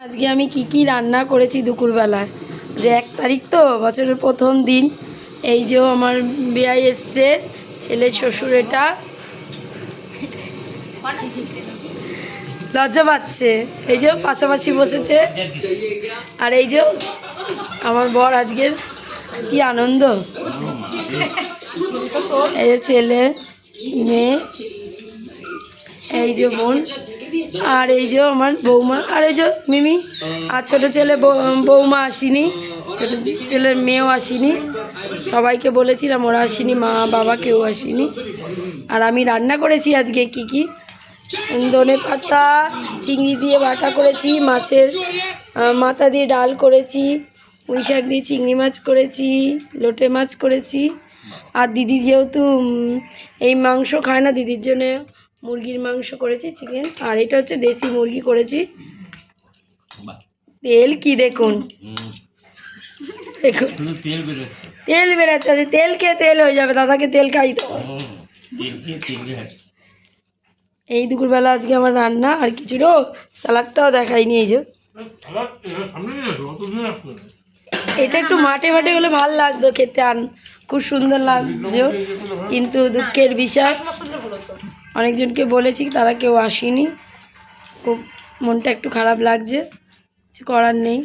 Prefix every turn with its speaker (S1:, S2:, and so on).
S1: আজকে আমি কি রান্না করেছি দুপুরবেলায়, যে 1 তারিখ তো বছরের প্রথম দিন। এই যে আমার বেয়াই এসছে, ছেলে শ্বশুর, এটা লজ্জা পাচ্ছে। এই যে পাশাপাশি বসেছে, আর এই যে আমার বর। আজকের কি আনন্দ! এই যে ছেলে মেয়ে, এই যে বোন, আর এই যে আমার বৌমা, আর এই যে মিমি। আর ছোটো ছেলে বৌমা আসেনি, ছোটো ছেলের মেয়েও আসেনি। সবাইকে বলেছিলাম, ওরা আসেনি, মা বাবা কেউ আসেনি। আর আমি রান্না করেছি আজকে কি ধনে পাতা চিংড়ি দিয়ে বাটা করেছি, মাছের মাথা দিয়ে ডাল করেছি, পুঁই শাক দিয়ে চিংড়ি মাছ করেছি, লোটে মাছ করেছি। আর দিদি যেহেতু এই মাংস খায় না, দিদির জন্য মুরগির মাংস করেছি, চিকেন। আর এটা হচ্ছে দেশি মুরগি করেছি। তেল কি দেখুন, দেখুন তেল বেরোচ্ছে। তেল খেয়ে তেল হয়ে যাবে, দাদাকে তেল খাই তো। এই দুপুরবেলা আজকে আমার রান্না। আর কিছুরও স্যালাডটাও দেখাইনি। এই যে এটা একটু মাঠে মাঠে হলে ভালো লাগতো খেতে, খুব সুন্দর লাগছে। কিন্তু দুঃখের বিষয়, অনেকজনকে বলেছি, তারা কেউ আসেনি। খুব মনটা একটু খারাপ লাগছে, কিছু করার নেই।